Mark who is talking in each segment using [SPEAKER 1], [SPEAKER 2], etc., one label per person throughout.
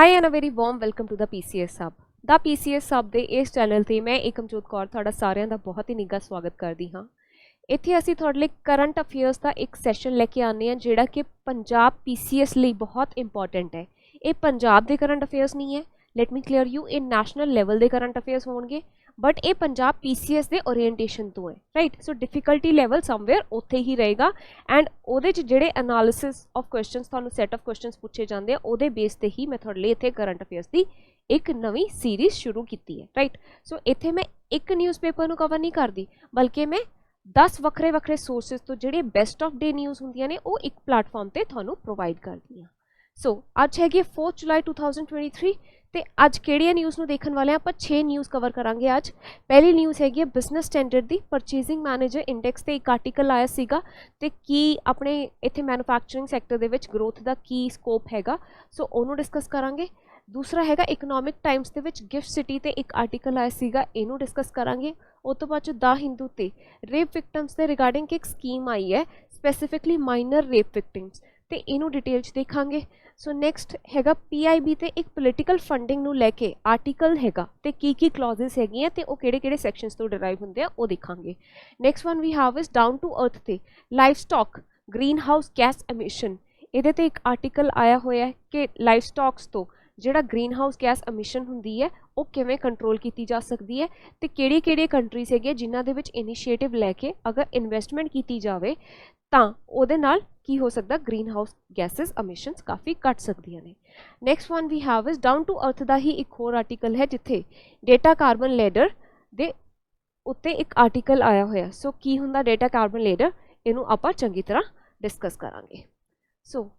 [SPEAKER 1] Hi and a very warm welcome to the PCS Hub. The PCS Hub ਦੇ ਇਸ channel ਤੇ ਮੈਂ ਏਕਮਜੋਤ ਕੌਰ ਤੁਹਾਡਾ ਸਾਰਿਆਂ ਦਾ ਬਹੁਤ ਹੀ ਨਿੱਘਾ ਸਵਾਗਤ ਕਰਦੀ ਹਾਂ। ਇੱਥੇ ਅਸੀਂ ਤੁਹਾਡੇ ਲਈ ਕਰੰਟ ਅਫੇਅਰਸ ਦਾ ਇੱਕ ਸੈਸ਼ਨ ਲੈ ਕੇ ਆਉਂਦੇ ਹਾਂ ਜਿਹੜਾ ਕਿ ਪੰਜਾਬ PCS ਲਈ ਬਹੁਤ ਇੰਪੋਰਟੈਂਟ ਹੈ। ਇਹ ਪੰਜਾਬ ਦੇ ਕਰੰਟ ਅਫੇਅਰਸ ਨਹੀਂ ਹੈ, ਲੈਟ ਮੀ ਕਲੀਅਰ ਯੂ, ਇਹ ਨੈਸ਼ਨਲ ਲੈਵਲ ਦੇ ਕਰੰਟ ਅਫੇਅਰਸ ਹੋਣਗੇ, बट ये पंजाब PCS ਦੇ ओरिएंटेशन तो है, राइट। सो डिफिकल्टी लैवल समवेयर उत्थे ही रहेगा एंड ਉਹਦੇ ਚ ਜਿਹੜੇ एनालिसिस ऑफ क्वेश्चंस ਤੁਹਾਨੂੰ सैट ऑफ क्वेश्चंस पूछे जाते हैं ਉਹਦੇ बेस ਤੇ ही मैं ਤੁਹਾਡੇ ਲਈ ਇੱਥੇ करंट अफेयर्स ਦੀ एक नवी सीरीज शुरू की है, राइट। सो इत्थे मैं एक न्यूज़पेपर ਨੂੰ कवर नहीं करती बल्कि मैं 10 ਵੱਖਰੇ ਵੱਖਰੇ सोर्सिस तो ਜਿਹੜੇ बेस्ट ऑफ डे न्यूज़ ਹੁੰਦੀਆਂ ਨੇ ਉਹ ਇੱਕ ਪਲੇਟਫਾਰਮ ਤੇ ਤੁਹਾਨੂੰ प्रोवाइड करती हैं। सो ਅੱਜ ਹੈਗੀ 4 जुलाई 2023 ਤੇ ਅੱਜ ਕਿਹੜੀਆਂ ਨਿਊਜ਼ ਨੂੰ ਦੇਖਣ ਵਾਲੇ ਆਪਾਂ 6 ਨਿਊਜ਼ ਕਵਰ ਕਰਾਂਗੇ ਅੱਜ। ਪਹਿਲੀ ਨਿਊਜ਼ ਹੈਗੀ ਬਿਜ਼ਨਸ ਸਟੈਂਡਰਡ ਦੀ, ਪਰਚੇਸਿੰਗ ਮੈਨੇਜਰ ਇੰਡੈਕਸ ਤੇ ਇੱਕ ਆਰਟੀਕਲ ਆਇਆ ਸੀਗਾ ਤੇ ਕੀ ਆਪਣੇ ਇੱਥੇ ਮੈਨੂਫੈਕਚਰਿੰਗ ਸੈਕਟਰ ਦੇ ਵਿੱਚ ਗਰੋਥ ਦਾ ਕੀ ਸਕੋਪ ਹੈਗਾ, ਸੋ ਉਹਨੂੰ ਡਿਸਕਸ ਕਰਾਂਗੇ। ਦੂਸਰਾ ਹੈਗਾ ਇਕਨੋਮਿਕ ਟਾਈਮਸ ਦੇ ਵਿੱਚ ਗਿਫਟ ਸਿਟੀ ਤੇ ਇੱਕ ਆਰਟੀਕਲ ਆਇਆ ਸੀਗਾ, ਇਹਨੂੰ ਡਿਸਕਸ ਕਰਾਂਗੇ। ਉਹ ਤੋਂ ਬਾਅਦ ਦਾ ਹਿੰਦੂ ਤੇ ਰੇਪ ਵਿਕਟਮਸ ਦੇ ਰਿਗਾਰਡਿੰਗ ਇੱਕ ਸਕੀਮ ਆਈ ਹੈ ਸਪੈਸੀਫਿਕਲੀ ਮਾਈਨਰ ਰੇਪ ਵਿਕਟਮਸ ਤੇ ਇਹਨੂੰ डिटेल च देखांगे। सो नैक्सट हैगा PIB ਤੇ ਇੱਕ ਪੋਲੀਟੀਕਲ ਫੰਡਿੰਗ ਨੂੰ ਲੈ ਕੇ ਆਰਟੀਕਲ ਹੈਗਾ ਤੇ ਕੀ ਕਲੌਜ਼ਸ ਹੈਗੀਆਂ ਤੇ ਉਹ ਕਿਹੜੇ ਸੈਕਸ਼ਨਸ ਤੋਂ ਡਰਾਈਵ ਹੁੰਦੇ ਆ ਉਹ ਦੇਖਾਂਗੇ। Next one we have is down to earth ਤੇ livestock greenhouse gas emission, ਇਹਦੇ ਤੇ ਇੱਕ ਆਰਟੀਕਲ ਆਇਆ ਹੋਇਆ ਹੈ ਕਿ ਲਾਈਵ ਸਟਾਕਸ ਤੋਂ ਜਿਹੜਾ ਗ੍ਰੀਨ ਹਾਊਸ ਗੈਸ ਐਮਿਸ਼ਨ ਹੁੰਦੀ ਹੈ ਉਹ ਕਿਵੇਂ ਕੰਟਰੋਲ ਕੀਤੀ ਜਾ ਸਕਦੀ ਹੈ ਤੇ ਕਿਹੜੇ ਕੰਟਰੀਜ਼ ਹੈਗੇ ਜਿਨ੍ਹਾਂ ਦੇ ਵਿੱਚ ਇਨੀਸ਼ੀਏਟਿਵ ਲੈ ਕੇ ਅਗਰ ਇਨਵੈਸਟਮੈਂਟ ਕੀਤੀ ਜਾਵੇ ਤਾਂ ਉਹਦੇ ਨਾਲ ਕੀ ਹੋ ਸਕਦਾ, ਗ੍ਰੀਨ ਹਾਊਸ ਗੈਸਿਸ ਐਮਿਸ਼ਨਸ ਕਾਫੀ ਘਟ ਸਕਦੀਆਂ ਨੇ। Next one we have is down to earth ਦਾ ਹੀ ਇੱਕ ਹੋਰ ਆਰਟੀਕਲ ਹੈ ਜਿੱਥੇ ਡੇਟਾ ਕਾਰਬਨ ਲੈਡਰ ਦੇ ਉੱਤੇ ਇੱਕ ਆਰਟੀਕਲ ਆਇਆ ਹੋਇਆ। ਸੋ ਕੀ ਹੁੰਦਾ ਡੇਟਾ ਕਾਰਬਨ ਲੈਡਰ, ਇਹਨੂੰ ਆਪਾਂ ਚੰਗੀ ਤਰ੍ਹਾਂ ਡਿਸਕਸ ਕਰਾਂਗੇ। ਸੋ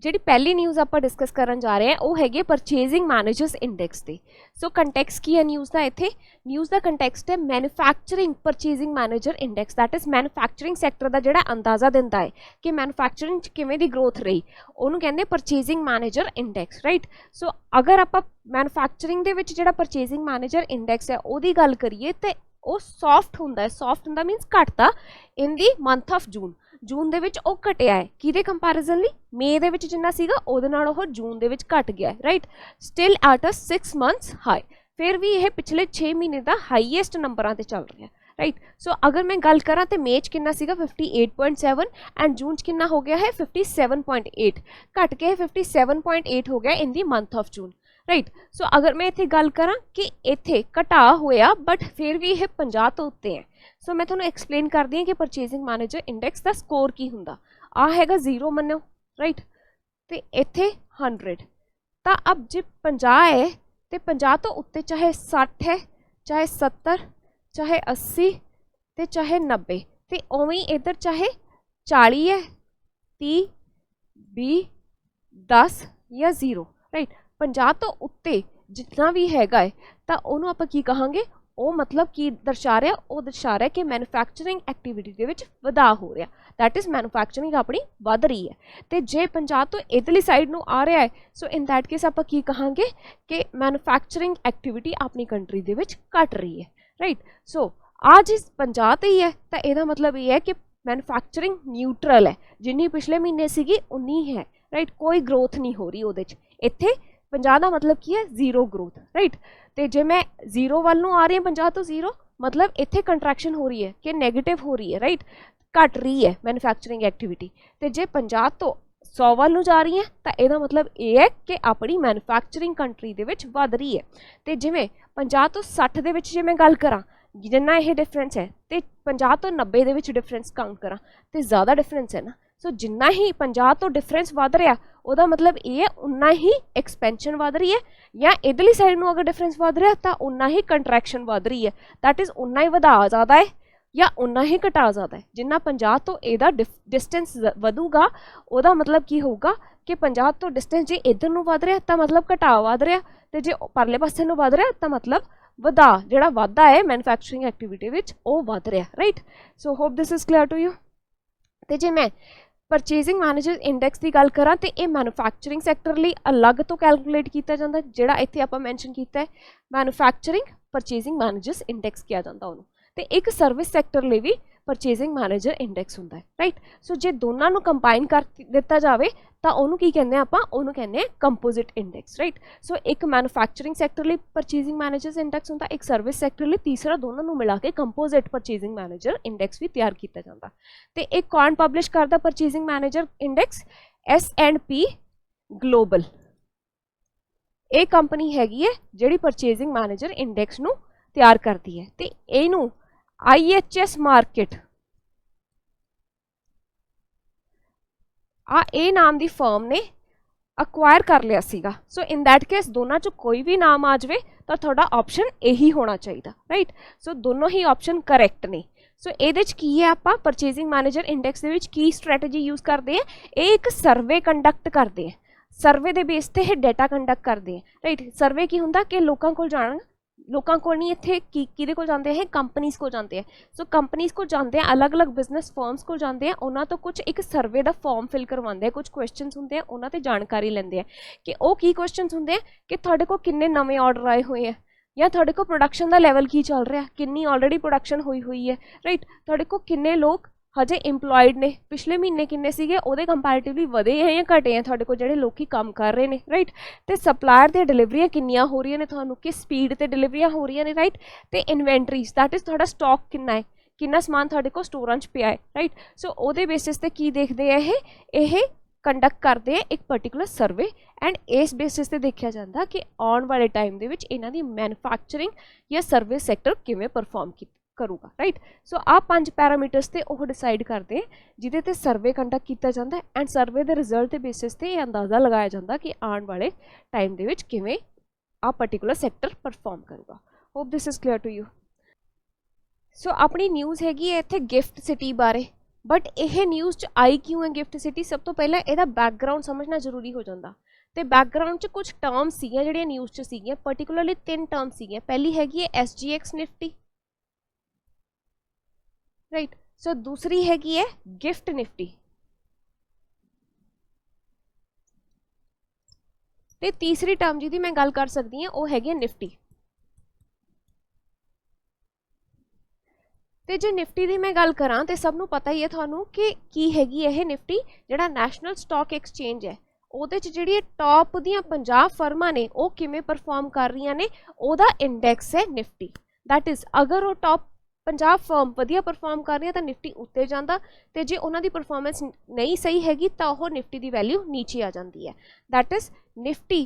[SPEAKER 1] ਜਿਹੜੀ ਪਹਿਲੀ ਨਿਊਜ਼ ਆਪਾਂ ਡਿਸਕਸ ਕਰਨ ਜਾ ਰਹੇ ਹਾਂ ਉਹ ਹੈਗੀ ਪਰਚੇਸਿੰਗ ਮੈਨੇਜਰਸ ਇੰਡੈਕਸ ਤੇ। ਸੋ ਕੰਟੈਕਸਟ ਕੀ ਹੈ ਨਿਊਜ਼ ਦਾ, ਇੱਥੇ ਨਿਊਜ਼ ਦਾ ਕੰਟੈਕਸਟ ਹੈ manufacturing purchasing manager index, that is manufacturing sector ਦਾ ਜਿਹੜਾ ਅੰਦਾਜ਼ਾ ਦਿੰਦਾ ਹੈ ਕਿ ਮੈਨੂਫੈਕਚਰਿੰਗ 'ਚ ਕਿਵੇਂ ਦੀ ਗਰੋਥ ਰਹੀ, ਉਹਨੂੰ ਕਹਿੰਦੇ ਪਰਚੇਸਿੰਗ ਮੈਨੇਜਰ ਇੰਡੈਕਸ, ਰਾਈਟ। ਸੋ ਅਗਰ ਆਪਾਂ ਮੈਨੂਫੈਕਚਰਿੰਗ ਦੇ ਵਿੱਚ ਜਿਹੜਾ ਪਰਚੇਸਿੰਗ ਮੈਨੇਜਰ ਇੰਡੈਕਸ ਹੈ ਉਹਦੀ ਗੱਲ ਕਰੀਏ ਤੇ ਉਹ ਸੌਫਟ ਹੁੰਦਾ ਮੀਨਸ ਘਟਦਾ ਇਨ ਦੀ ਮੰਥ ਆਫ ਜੂਨ ਦੇ ਵਿੱਚ ਉਹ ਘਟਿਆ ਹੈ ਕਿਹਦੇ ਕੰਪੈਰੀਜ਼ਨ ਲਈ, ਮਈ ਦੇ ਵਿੱਚ ਜਿੰਨਾ ਸੀਗਾ ਉਹਦੇ ਨਾਲ ਉਹ ਜੂਨ ਦੇ ਵਿੱਚ ਘਟ ਗਿਆ ਹੈ, right. Still at a 6 months high, ਫਿਰ ਵੀ ਇਹ ਪਿਛਲੇ 6 ਮਹੀਨੇ ਦਾ ਹਾਈਐਸਟ ਨੰਬਰਾਂ ਤੇ ਚੱਲ ਰਿਹਾ, ਰਾਈਟ। ਸੋ ਅਗਰ ਮੈਂ ਗੱਲ ਕਰਾਂ ਤੇ ਮਈ 'ਚ ਕਿੰਨਾ ਸੀਗਾ 58.7 ਐਂਡ ਜੂਨ 'ਚ ਕਿੰਨਾ ਹੋ ਗਿਆ ਹੈ 57.8, ਘਟ ਕੇ 57.8 ਹੋ ਗਿਆ ਇਨ ਦੀ ਮੰਥ ਆਫ ਜੂਨ, ਰਾਈਟ। ਸੋ ਅਗਰ ਮੈਂ ਇੱਥੇ ਗੱਲ ਕਰਾਂ ਕਿ ਇੱਥੇ ਘਟਾ ਹੋਇਆ ਬਟ ਫਿਰ ਵੀ ਇਹ 50 ਤੋਂ ਉੱਤੇ ਹੈ। ਸੋ ਮੈਂ ਤੁਹਾਨੂੰ ਐਕਸਪਲੇਨ ਕਰਦੀ ਹਾਂ ਕਿ ਪਰਚੇਸਿੰਗ ਮੈਨੇਜਰ ਇੰਡੈਕਸ ਦਾ ਸਕੋਰ ਕੀ ਹੁੰਦਾ। ਆ ਹੈਗਾ 0 ਮੰਨੋ, ਰਾਈਟ, ਤੇ ਇੱਥੇ 100, ਤਾਂ ਅਬ ਜੇ 50 ਹੈ ਤੇ 50 ਤੋਂ ਉੱਤੇ ਚਾਹੇ 60 ਹੈ, ਚਾਹੇ 70, ਚਾਹੇ 80 ਤੇ ਚਾਹੇ 90, ਤੇ ਉਵੇਂ ਹੀ ਇੱਧਰ ਚਾਹੇ 40 ਹੈ, 30, 20, 10 ਜਾਂ 0, ਰਾਈਟ। 50 ਤੋਂ ਉੱਤੇ ਜਿੰਨਾ ਵੀ ਹੈਗਾ ਹੈ ਤਾਂ ਉਹਨੂੰ ਆਪਾਂ ਕੀ ਕਹਾਂਗੇ, ਉਹ ਮਤਲਬ ਕੀ ਦਰਸਾ ਰਿਹਾ, ਉਹ ਦਰਸਾ ਰਿਹਾ ਕਿ ਮੈਨੂਫੈਕਚਰਿੰਗ ਐਕਟੀਵਿਟੀ ਦੇ ਵਿੱਚ ਵਧਾ ਹੋ ਰਿਹਾ, ਦੈਟ ਇਜ਼ ਮੈਨੂਫੈਕਚਰਿੰਗ ਆਪਣੀ ਵੱਧ ਰਹੀ ਹੈ। ਤੇ ਜੇ 50 ਤੋਂ ਇਧਰਲੀ ਸਾਈਡ ਨੂੰ ਆ ਰਿਹਾ ਹੈ ਸੋ ਇਨ ਦੈਟ ਕੇਸ ਆਪਾਂ ਕੀ ਕਹਾਂਗੇ ਕਿ ਮੈਨੂਫੈਕਚਰਿੰਗ ਐਕਟੀਵਿਟੀ ਆਪਣੀ ਕੰਟਰੀ ਦੇ ਵਿੱਚ ਘਟ ਰਹੀ ਹੈ, ਰਾਈਟ। ਸੋ ਆ ਜੇ 50 ਤੇ ਹੀ ਹੈ ਤਾਂ ਇਹਦਾ ਮਤਲਬ ਇਹ ਹੈ ਕਿ ਮੈਨੂਫੈਕਚਰਿੰਗ ਨਿਊਟਰਲ ਹੈ, ਜਿੰਨੀ ਪਿਛਲੇ ਮਹੀਨੇ ਸੀਗੀ ਉਨੀ ਹੈ, ਰਾਈਟ, ਕੋਈ ਗਰੋਥ ਨਹੀਂ ਹੋ ਰਹੀ ਉਹਦੇ 'ਚ। ਇੱਥੇ 50 ਦਾ ਮਤਲਬ ਕੀ ਹੈ, ਜ਼ੀਰੋ ਗਰੋਥ, ਰਾਈਟ। ਤੇ ਜੇ ਮੈਂ ਜ਼ੀਰੋ ਵੱਲ ਨੂੰ ਆ ਰਹੀ ਹਾਂ 50 ਤੋਂ 0 ਮਤਲਬ ਇੱਥੇ ਕੰਟਰੈਕਸ਼ਨ ਹੋ ਰਹੀ ਹੈ ਕਿ ਨੈਗੇਟਿਵ ਹੋ ਰਹੀ ਹੈ, ਰਾਈਟ, ਘਟ ਰਹੀ ਹੈ ਮੈਨੂਫੈਕਚਰਿੰਗ ਐਕਟੀਵਿਟੀ। ਤੇ ਜੇ 50 ਤੋਂ 100 ਵੱਲ ਨੂੰ ਜਾ ਰਹੀ ਹੈ ਤਾਂ ਇਹਦਾ ਮਤਲਬ ਇਹ ਹੈ ਕਿ ਆਪਣੀ ਮੈਨੂਫੈਕਚਰਿੰਗ ਕੰਟਰੀ ਦੇ ਵਿੱਚ ਵੱਧ ਰਹੀ ਹੈ। ਤੇ ਜਿਵੇਂ 50 ਤੋਂ 60 ਦੇ ਵਿੱਚ ਜੇ ਮੈਂ ਗੱਲ ਕਰਾਂ ਜਿੰਨਾ ਇਹ ਡਿਫਰੈਂਸ ਹੈ ਤੇ 50 ਤੋਂ 90 ਦੇ ਵਿੱਚ ਡਿਫਰੈਂਸ ਕਾਊਂਟ ਕਰਾਂ ਤੇ ਜ਼ਿਆਦਾ ਡਿਫਰੈਂਸ ਹੈ ਨਾ। ਸੋ ਜਿੰਨਾ ਹੀ 50 ਤੋਂ ਡਿਫਰੈਂਸ ਵੱਧ ਰਿਹਾ ਉਹਦਾ ਮਤਲਬ ਇਹ ਹੈ ਉਨਾ ਹੀ ਐਕਸਪੈਂਸ਼ਨ ਵੱਧ ਰਹੀ ਹੈ, ਜਾਂ ਇਧਰਲੀ ਸਾਈਡ ਨੂੰ ਅਗਰ ਡਿਫਰੈਂਸ ਵੱਧ ਰਿਹਾ ਤਾਂ ਉਨਾ ਹੀ ਕੰਟਰੈਕਸ਼ਨ ਵੱਧ ਰਹੀ ਹੈ, ਦੈਟ ਇਜ਼ ਉਨਾ ਹੀ ਵਧਾ ਜ਼ਿਆਦਾ ਹੈ ਜਾਂ ਉਨਾ ਹੀ ਘਟਾ ਜ਼ਿਆਦਾ ਹੈ। ਜਿੰਨਾ 50 ਤੋਂ ਇਹਦਾ ਡਿਸਟੈਂਸ ਵਧੂਗਾ ਉਹਦਾ ਮਤਲਬ ਕੀ ਹੋਊਗਾ ਕਿ 50 ਤੋਂ ਡਿਸਟੈਂਸ ਜੇ ਇੱਧਰ ਨੂੰ ਵੱਧ ਰਿਹਾ ਤਾਂ ਮਤਲਬ ਘਟਾ ਵੱਧ ਰਿਹਾ, ਤੇ ਜੇ ਪਰਲੇ ਪਾਸੇ ਨੂੰ ਵੱਧ ਰਿਹਾ ਤਾਂ ਮਤਲਬ ਵਧਾ ਜਿਹੜਾ ਵਾਧਾ ਹੈ ਮੈਨੂਫੈਕਚਰਿੰਗ ਐਕਟੀਵਿਟੀ ਵਿੱਚ ਉਹ ਵੱਧ ਰਿਹਾ, right. So hope this is clear to you. ਤੇ ਜੇ ਮੈਂ ਪਰਚੇਸਿੰਗ ਮੈਨੇਜਰ ਇੰਡੈਕਸ ਦੀ ਗੱਲ ਕਰਾਂ ਤੇ ਇਹ ਮੈਨੂਫੈਕਚਰਿੰਗ ਸੈਕਟਰ ਲਈ ਅਲੱਗ ਤੋਂ ਕੈਲਕੂਲੇਟ ਕੀਤਾ ਜਾਂਦਾ, ਜਿਹੜਾ ਇੱਥੇ ਆਪਾਂ ਮੈਂਸ਼ਨ ਕੀਤਾ ਹੈ ਮੈਨੂਫੈਕਚਰਿੰਗ ਪਰਚੇਸਿੰਗ ਮੈਨੇਜਰਸ ਇੰਡੈਕਸ ਕਿਹਾ ਜਾਂਦਾ ਉਹਨੂੰ। ਤੇ ਇੱਕ ਸਰਵਿਸ ਸੈਕਟਰ ਲਈ ਵੀ परचेजिंग मैनेजर इंडेक्स हुंदा है, राइट। सो जे दोनों नूं कंबाइन कर दिता जाए तो उन्होंने की कहते हैं, आपां उन्होंने कहते हैं कंपोजिट इंडेक्स, राइट। सो एक मैन्युफैक्चरिंग सैक्टर लिए परचेजिंग मैनेजर्स इंडेक्स हुंदा, एक सर्विस सैक्टर लिए तीसरा, दोनों नूं मिला के कंपोजिट परचेजिंग मैनेजर इंडेक्स भी तैयार किया जाता। तो एक कौन पब्लिश करता purchasing manager index? S&P global. एक कंपनी हैगी है जिहड़ी परचेजिंग मैनेजर इंडेक्स नूं तैयार करती है। तो इहनूं IHS मार्केट ए नाम की फर्म ने अक्वायर कर लिया सीगा। सो इन दैट केस दोनों चो कोई भी नाम आ जाए तो थोड़ा ऑप्शन यही होना चाहिए, राइट। सो दोनों ही ऑप्शन करैक्ट ने। सो ये की है, आप परचेजिंग मैनेजर इंडेक्स के की स्ट्रैटेजी यूज़ करते हैं, ये एक सर्वे कंडक्ट करते हैं, सर्वे के बेस पर ये डेटा कंडक्ट करते हैं, राइट। सर्वे की होंगे कि लोगों को जान, लोगों को नहीं इत्थे किहदे कोल जाते हैं, कंपनीज़ को जाते हैं। सो कंपनीज़ को जाते हैं, अलग अलग बिजनेस फर्म्स को जाते हैं, उन्होंने तो कुछ एक सर्वे का फॉर्म फिल करवाते हैं, कुछ क्वेश्चन होंगे हैं, उन्होंने जानकारी लेंगे हैं कि वो की क्वेश्चन होंगे हैं कि थोड़े को किन्ने नवे ऑर्डर आए हुए हैं, या थोड़े को प्रोडक्शन का लैवल की चल रहा है, किन्नी ऑलरेडी प्रोडक्शन हुई है, राइट। थोड़े को किन्ने लोग हजे इंपलॉयड ने, पिछले महीने किन्ने सीगे उहदे कंपैरेटिवली वधे हैं या घटे हैं थोड़े को जिहड़े लोग काम कर रहे हैं, राइट। तो सप्लायर दी डिलीवरियां किन्नियां हो रही ने, तुहानूं किस स्पीड ते डिलीवरियां हो रही ने, राइट। तो इन्वेंटरीज दैट इज़ थोड़ा स्टॉक किन्ना है, किन्ना समान थोड़े को स्टोरां च पिया है, राइट। सो उहदे बेसिस ते की देखते हैं ये कंडक्ट करते हैं एक पर्टिकुलर सर्वे, एंड इस बेसिस ते देखा जाता कि आने वाले टाइम दे विच इन्हां दी मैन्युफैक्चरिंग या सर्विस सैक्टर किवें परफॉर्म करूगा, राइट। सो आप 5 पैरामीटर्स ते वो डिसाइड करते हैं जिहदे ते सर्वे कंडक्ट किया जाता है, एंड सर्वे के रिजल्ट के बेसिस ते अंदाज़ा लगाया जाता कि आने वाले टाइम दे विच किवें आ पर्टिकुलर सैक्टर परफॉर्म करूगा। Hope this is clear to you. So अपनी न्यूज़ हैगी है इत्थे गिफ्ट सिटी बारे, बट यह न्यूज़ च आई क्यों है गिफ्ट सिटी? सब तो पहले इसका बैकग्राउंड समझना जरूरी हो जाता। तो बैकग्राउंड च कुछ टर्म्स सीगियां जिहड़ियां न्यूज़ च सीगियां, पर्टिकुलरली 3 टर्म्स सीगियां। पहली हैगी है SGX निफ्टी, राइट। सो दूसरी हैगी है गिफ्ट निफ्टी, ते तीसरी टर्म जिहदी मैं गल कर सकती हाँ वो हैगी निफ्टी। तो जो निफ्टी की मैं गल करा तो सबनों पता ही है थानू कि की हैगी यह निफ्टी, जिहड़ा नैशनल स्टॉक एक्सचेंज है ਉਹਦੇ ਚ ਜਿਹੜੀ टॉप ਦੀਆਂ 50 फर्मां ने वो किवें परफॉर्म कर रही ने, ਉਹਦਾ इंडेक्स है निफ्टी। दैट इज़ अगर वो टॉप 50 फर्म वधिया परफॉर्म कर रही तो निफ्टी उत्ते जाता, तो जे उन्होंने परफॉर्मेंस नहीं सही हैगी तो वह निफ्टी की वैल्यू नीचे आ जाती है। दैट इज़ निफ्टी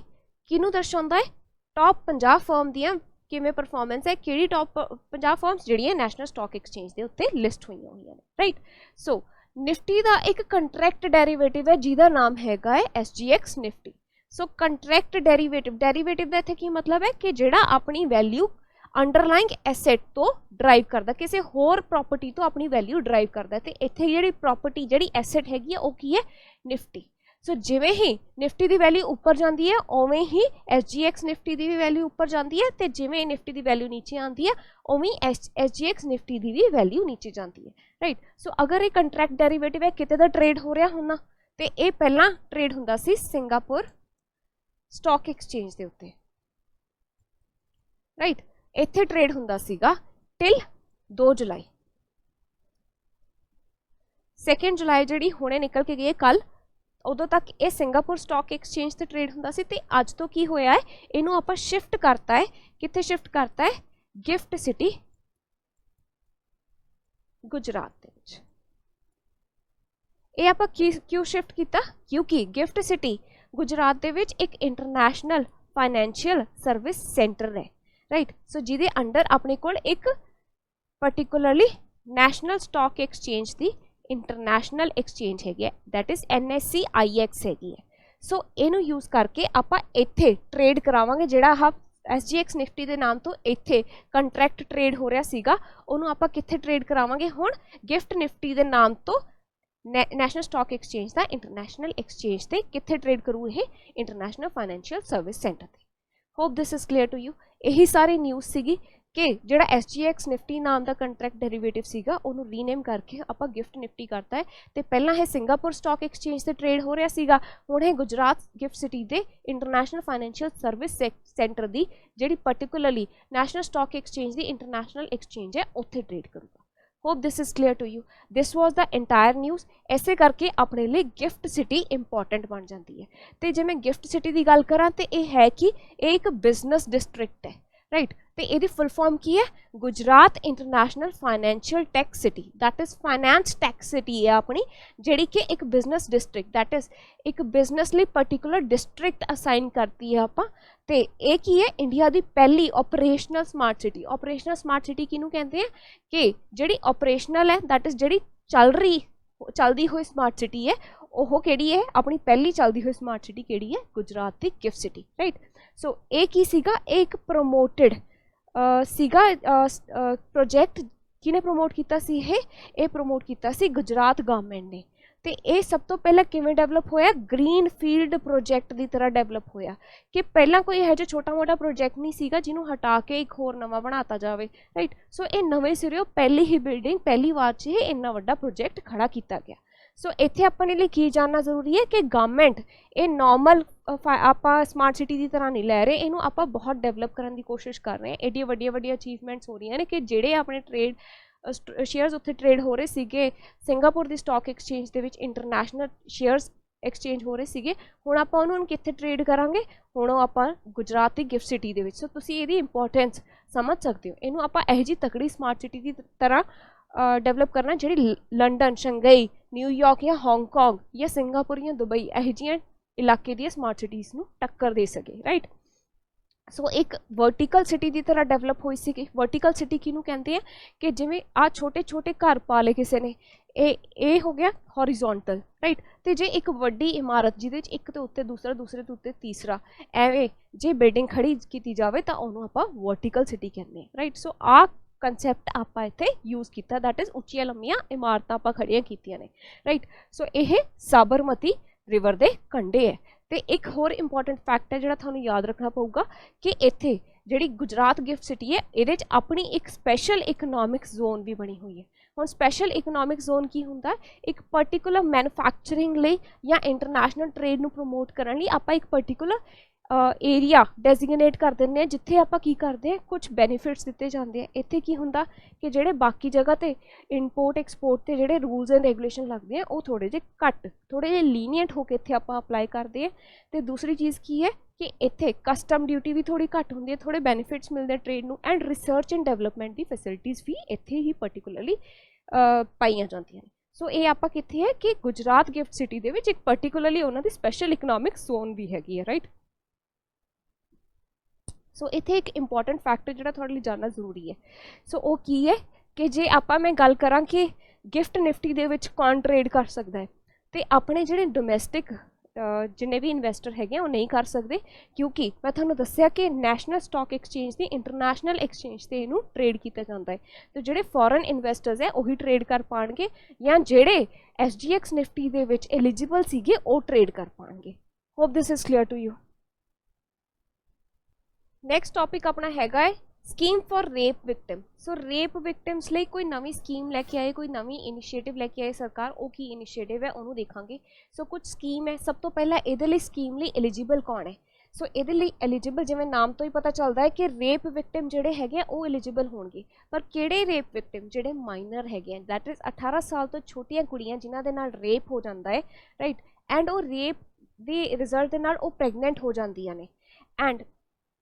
[SPEAKER 1] किनू दर्शाता है? टॉप 50 फर्म दियां किवें परफॉर्मेंस है, कि टॉप 50 फर्म्स जिहड़ियां नैशनल स्टॉक एक्सचेंज के उत्ते लिस्ट हुई हुई हैं, राइट। सो निफ्टी का एक कंट्रैक्ट डेरीवेटिव है जिहदा नाम हैगा है SGX निफ्टी। सो कंट्रैक्ट डेरीवेटिव का इत्थे की मतलब है कि जिहड़ा अपनी वैल्यू अंडरलाइंग एसेट तो ड्राइव करता, किसी होर प्रॉपर्टी तो अपनी वैल्यू ड्राइव करता। तो इत्थे जिहड़ी प्रॉपर्टी जिहड़ी एसेट हैगी है वो की है? निफ्टी। सो जिवें ही निफ्टी की वैल्यू उपर जाती है उवें ही SGX निफ्टी की भी वैल्यू उपर जाती है, तो जिवें निफ्टी की वैल्यू नीचे आती है उवें SGX निफ्टी की भी वैल्यू नीचे जाती है, राइट। सो अगर ये कंट्रैक्ट डेरीवेटिव है किते दा ट्रेड हो रहा होना, तो ये पहला ट्रेड हुंदा सी सिंगापुर स्टॉक एक्सचेंज के उत्ते, राइट। इत्थे ट्रेड हुंदा सीगा टिल 2 जुलाई। 2 जुलाई जिहड़ी हुणे निकल के गई है कल, उदों तक ये सिंगापुर स्टॉक एक्सचेंज से ट्रेड हुंदा सी, ते अज तो की होया है इनू आपां शिफ्ट करता है, कित्थे शिफ्ट करता है? गिफ्ट सिटी गुजरात दे विच। ये आपां क्यों शिफ्ट किया? क्योंकि गिफ्ट सिटी गुजरात दे विच एक इंटरनेशनल फाइनैंशियल सर्विस सेंटर है, राइट। सो जिहदे अंडर अपने कोल एक पर्टिकुलरली नैशनल स्टॉक एक्सचेंज की इंटरनेशनल एक्सचेंज हैगी है, दैट इज़ NSE IX हैगी है। सो इनू यूज़ करके आपां इत्थे ट्रेड करावांगे, जिहड़ा आह SGX निफ्टी के नाम तो इत्थे कंट्रैक्ट ट्रेड हो रहा सीगा, उहनूं आपां कित्थे ट्रेड करावांगे हुण? गिफ्ट निफ्टी के नाम तो नैशनल स्टॉक एक्सचेंज का इंटरनेशनल एक्सचेंज से कित्थे ट्रेड करू? ये इंटरनेशनल फाइनैंशियल सर्विस सेंटर ते। Hope this is clear to you. यही सारी न्यूज़ सीगी कि जिहड़ा SGX निफ्टी नाम का कंट्रैक्ट डेरीवेटिव सीगा उन्होंने रीनेम करके आपां गिफ्ट निफ्टी करता है। तो पहला है सिंगापुर स्टॉक एक्सचेंज से ट्रेड हो रहा सीगा, हुण है गुजरात गिफ्ट सिटी के इंटरनेशनल फाइनैंशियल सर्विस सेंटर की जिहड़ी पर्टिकुलरली नैशनल स्टॉक एक्सचेंज की इंटरनेशनल एक्सचेंज है उत्थे ट्रेड करूगा। Hope this is clear to you. This was the entire news. इसे करके अपने लिए गिफ्ट सिटी इंपॉर्टेंट बन जाती है। तो जे मैं गिफ्ट सिटी की गल करा तो यह है कि ये एक बिजनेस डिस्ट्रिक्ट है, राइट। तो ये फुल फॉर्म की है, Gujarat international financial tech city, that is finance tech city है अपनी, जी कि एक बिजनेस डिस्ट्रिक्ट, दैट इज एक बिजनेस लिए पर्टिकुलर डिस्ट्रिक्ट असाइन करती है आप। तो ये की है इंडिया की पहली operational smart city. Operational smart city किनू कहते हैं कि जी ऑपरेशनल है, दैट इज जी चलती हुई स्मार्ट सिटी है, वो केड़ी है अपनी पहली चलती हुई स्मार्ट सिटी केड़ी है, गुजरात की गिफ्ट सिटी, राइट। सो एक एक प्रमोटेड सीगा प्रोजेक्ट किने प्रमोट किया सी, ये प्रमोट किया सी गुजरात गवर्नमेंट ने। तो ये सब तो पहले किवें डेवलप होया, ग्रीन फील्ड प्रोजेक्ट की तरह डेवलप होया कि पहला कोई यह जो छोटा मोटा प्रोजेक्ट नहीं सीगा जिन्होंने हटा के एक होर नवा बनाता जाए, राइट। सो ये नवे सिरों पहली ही बिल्डिंग पहली बार च ही इन्ना वड्डा प्रोजेक्ट खड़ा किया गया। सो इत्थे अपने लिए की जानना जरूरी है कि गवर्नमेंट ये नॉर्मल आप स्मार्ट सिटी की तरह नहीं लै रहे, इनू आप बहुत डेवलप करने की कोशिश कर रहे हैं। एडिया वड्डिया वड्डिया अचीवमेंट्स हो रही हैं कि जेडे अपने ट्रेड शेयर्स उत्थे ट्रेड हो रहे सीगे सिंगापुर की स्टॉक एक्सचेंज के इंटरनेशनल शेयर्स एक्सचेंज हो रहे सीगे, हुण आपां उन्होंने कित्थे ट्रेड करांगे, हुण आपां गुजरात की गिफ्ट सिटी दे विच। सो तुसीं इहदी इंपॉर्टेंस समझ सकते हो। इनू आपां इहो जी तकड़ी स्मार्ट सिटी की तरह डेवलप करना जी लंडन, शंघई, न्यूयॉर्क या हांगकॉन्ग या सिंगापुर या दुबई यह जी इलाके दी स्मार्ट सिटीज़ नू टक्कर दे सके, राइट। सो एक वर्टिकल सिटी की तरह डेवलप हुई सी। वर्टिकल सिटी किनू कहते हैं कि जिमें आ छोटे छोटे घर पा ले किसी ने, ए हो गया हॉरिजोंटल, राइट। तो जे एक वड्डी इमारत जिहदे एक तो उत्ते दूसरा, दूसरे तो उत्ते तीसरा, एवें जे बिल्डिंग खड़ी की जाए तो उन्होंने आप वर्टिकल सिटी कहते हैं, राइट। सो आ कंसैप्ट आप इत्थे यूज़ किया, दैट इज उच्चिया लंबिया इमारतां आप खड़ियां कीतियां ने, राइट। सो यह साबरमती रिवर के कंढे है। तो एक होर इंपॉर्टेंट फैक्ट है जो थानू याद रखना पऊगा कि इत्थे जिहड़ी गुजरात गिफ्ट सिटी है ये अपनी एक स्पैशल इकनॉमिक जोन भी बनी हुई है। हुण स्पैशल इकनॉमिक जोन की हुंदा, एक पर्टिकुलर मैनुफैक्चरिंग लई या इंटरनेशनल ट्रेड नू प्रमोट करने लई आपां एक पर्टिकुलर एरिया डेजिगनेट कर देंगे जिथे आप की करते हैं कुछ बेनीफिट्स दिते जाते हैं। इत्थे की हुंदा कि जेडे बाकी जगह ते इंपोर्ट एक्सपोर्ट के जेडे रूल्स एंड रेगूलेशन लगते हैं वो थोड़े जे घट, थोड़े जे लीनियंट होकर इत्थे आप अप्लाई करते हैं। तो दूसरी चीज़ की है कि इत्थे कस्टम ड्यूटी भी थोड़ी घट होंदी है, थोड़े बेनीफिट्स मिलते हैं ट्रेड नू, एंड रिसर्च एंड डेवलपमेंट की फैसिलिटीज़ भी इत्थे ही पर्टिकुलरली पाईयां जांदियां ने। सो ये आप कित्थे है कि गुजरात गिफ्ट सिटी दे विच एक पर्टिकुलरली उन्हां दी स्पैशल इकनॉमिक जोन भी हैगी है, राइट। सो इत्थे एक इंपॉर्टेंट फैक्टर जो थोड़े लिए जानना जरूरी है। सो वो की है कि जे आप मैं गल करा कि गिफ्ट निफ्टी दे विच कौन ट्रेड कर सकता है, तो अपने जिहड़े डोमैसटिक जिन्ने भी इन्वेस्टर है वो नहीं कर सकते, क्योंकि मैं थोड़ा दसिया कि नैशनल स्टॉक एक्सचेंज की इंटरनेशनल एक्सचेंज से इनू ट्रेड किया जाता है। तो जोड़े फॉरन इन्वेस्टर्स है वही ट्रेड कर पाएंगे, या जोड़े SGX निफ्टी दे विच एलिजिबल सीगे वो ट्रेड कर पाएंगे। Hope this is clear to you. Next topic अपना हैगा scheme for rape victim. So rape victims लिए कोई नवी स्कीम लैके आए, कोई नवी इनिशिएटिव लैके आए सरकार, वो की इनिशिएटिव है उन्होंने देखांगे। सो कुछ स्कीम है, सब तो पहला ये स्कीम लिए एलिजिबल कौन है। सो ये एलिजिबल जिवें नाम तो ही पता चलता है कि रेप विक्टिम जोड़े है वो एलिजिबल होंगे, पर किहड़े रेप विक्टिम जोड़े माइनर है, दैट इज 18 साल तो छोटिया कुड़ियाँ जिन्हां दे नाल रेप हो जाता है, राइट। एंड वो रेप के रिजल्ट के नाल वो प्रैगनेंट हो जांदियां ने, एंड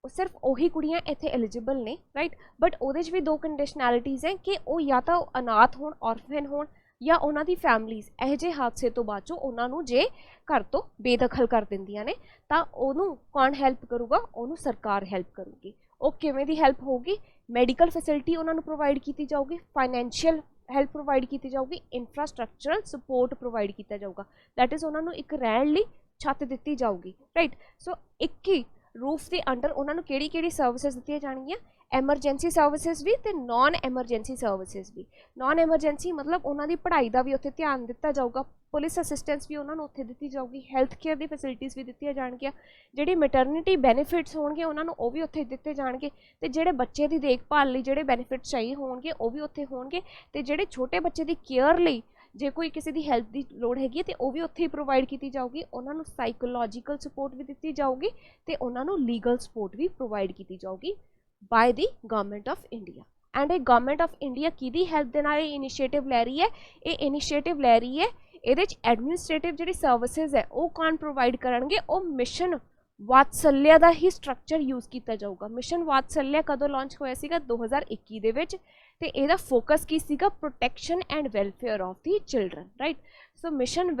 [SPEAKER 1] सिर्फ वही कुड़ियाँ इत्थे एलिजिबल ने, राइट। बट उहदे भी दो कंडीशनैलिटीज़ हैं कि वो या तो अनाथ होण, ऑर्फन होण, या उन्हां दी फैमिलीज़ यह जे हादसे तो बाद चों उन्हां नूं जे घर तो बेदखल कर दिंदियां ने, तां उहनूं कौन हैल्प करूगा, उहनूं सरकार हैल्प करूगी। वो किवें दी हैल्प होगी, मैडिकल फैसिलिटी उन्हां नूं प्रोवाइड की जाऊगी, फाइनैंशियल हैल्प प्रोवाइड की जाऊगी, इंफ्रास्ट्रक्चरल सपोर्ट प्रोवाइड किया जाऊगा, दैट इज़ उन्हां नूं एक रहण लई छत दित्ती जाऊगी, राइट। सो एक ही रूफ के अंडर उन्होंने किहड़ी सर्विसेज दी जाणगियां, एमरजेंसी सर्विसेज भी तो नॉन एमरजेंसी सर्विसेज भी। नॉन एमरजेंसी मतलब उन्होंने पढ़ाई का भी उत्थे ध्यान दिता जाऊगा, पुलिस असिस्टेंस भी उन्होंने उत्थे दी जाऊगी, हैल्थ केयर की फैसिलिटीज़ भी दी जाणगियां, जिहड़ी मैटरनिटी बेनीफिट्स होणगे उन्होंने वो भी उत्थे दिते जाणगे, ते जिहड़े बच्चे की देखभाल लई जिहड़े बेनीफिट्स चाहिए होणगे वो भी उत्थे होणगे, ते जिहड़े छोटे बच्चे की केयर लई जे कोई किसी की हैल्थ की लोड़ हैगी तो वह भी उत्थे ही प्रोवाइड की जाऊगी। उन्होंने साइकोलॉजिकल सपोर्ट भी दी जाऊगी, तो उन्होंने लीगल सपोर्ट भी प्रोवाइड की जाऊगी by the government of India. And ये गवर्नमेंट ऑफ इंडिया किहदी हेल्प दे नाल इनिशिएटिव लै रही है, ये इनिशिएटिव लै रही है ये एडमिनिस्ट्रेटिव जी सर्विसेज है वो कौन प्रोवाइड करेंगे, वो मिशन वात्सल्य का ही स्ट्रक्चर यूज़ किया जाऊगा। मिशन वात्सल्य कदों लॉन्च होया सीगा 2021 दे विच, ते इहदा फोकस की सीगा protection and welfare of the children, right. So mission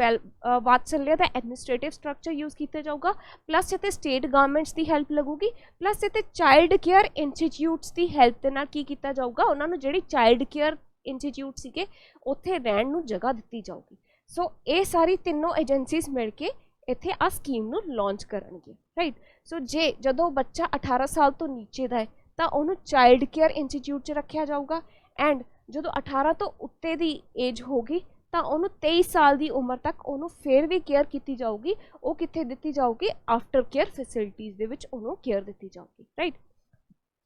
[SPEAKER 1] वात्सल्य का एडमिनिस्ट्रेटिव स्ट्रक्चर यूज़ किया जाऊगा, प्लस इत्थे स्टेट गवर्नमेंट्स की हेल्प लगूगी, प्लस इत्थे चाइल्ड केयर इंस्टीट्यूट्स की हेल्प दे नाल की किया जाऊगा, उन्होंने जिहड़ी चाइल्ड केयर इंस्टीट्यूट सीगे उत्थे रहण नूं जगह दित्ती जाऊगी। सो ये सारी तीनों एजेंसीज मिल के इत्थे आ स्कीम नूं लॉन्च करनगे, राइट। सो जे जदों बच्चा 18 साल तो नीचे दा है तो उन्होंने चाइल्ड केयर इंस्टीट्यूट च रखा जाऊगा, एंड जो 18 तो उत्ते दी एज होगी तो उन्होंने 23 साल की उम्र तक उन्होंने फिर भी केयर की जाऊगी, वो कित्थे दित्ती जाऊगी, आफ्टर केयर फैसिलिटीज़ दे विच उन्होंने केयर दित्ती जाऊगी, राइट।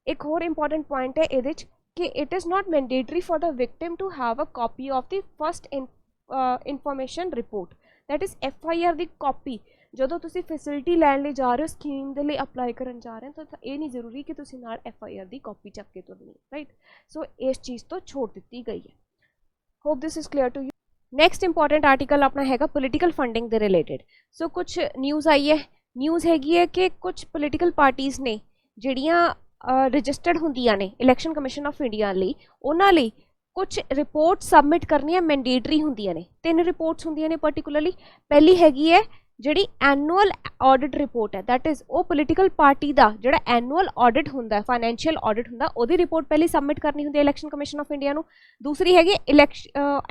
[SPEAKER 1] एक होर इंपॉर्टेंट पॉइंट है ये कि it is not mandatory for the victim to have a copy of the first information report, that is FIR की कॉपी। ਜਦੋਂ ਤੁਸੀਂ फैसिलिटी लैन ਲਈ ਜਾ ਰਹੇ ਹੋ, ਸਕੀਮ ਦੇ ਲਈ ਅਪਲਾਈ ਕਰਨ ਜਾ ਰਹੇ ਹੋ, ਤਾਂ ਇਹ ਨਹੀਂ ਜ਼ਰੂਰੀ ਕਿ ਤੁਸੀਂ ਨਾਲ FIR ਦੀ ਕਾਪੀ ਚੱਕ ਕੇ ਤੁਰਨੀ, ਰਾਈਟ। ਸੋ ਇਸ ਚੀਜ਼ ਤੋਂ ਛੋਟ ਦਿੱਤੀ ਗਈ ਹੈ। Hope this is clear to you. Next important article अपना हैगा पोलिटिकल फंडिंग के रिलेटेड। सो कुछ न्यूज़ आई है, न्यूज़ हैगी है कि कुछ पोलिटिकल पार्टीज़ ने ਜਿਹੜੀਆਂ रजिस्टर्ड ਹੁੰਦੀਆਂ ਨੇ इलैक्शन कमीशन ऑफ इंडिया ਲਈ, ਉਹਨਾਂ ਲਈ कुछ रिपोर्ट सबमिट करनियां मैंडेटरी ਹੁੰਦੀਆਂ ਨੇ। 3 रिपोर्ट्स ਹੁੰਦੀਆਂ ਨੇ पर्टिकुलरली। पहली हैगी है ਜਿਹੜੀ ਐਨੂਅਲ ਆਡਿਟ ਰਿਪੋर्ट है, दैट इज़ ਉਹ पोलिटिकल पार्टी ਦਾ ਜਿਹੜਾ ਐਨੂਅਲ ਆਡਿਟ ਹੁੰਦਾ ਹੈ, फाइनैंशियल ਆਡਿਟ ਹੁੰਦਾ, ਉਹਦੀ ਰਿਪੋर्ट ਪਹਿਲੀ सबमिट करनी ਹੁੰਦੀ है इलैक्शन कमीशन ऑफ इंडिया ਨੂੰ। दूसरी हैगी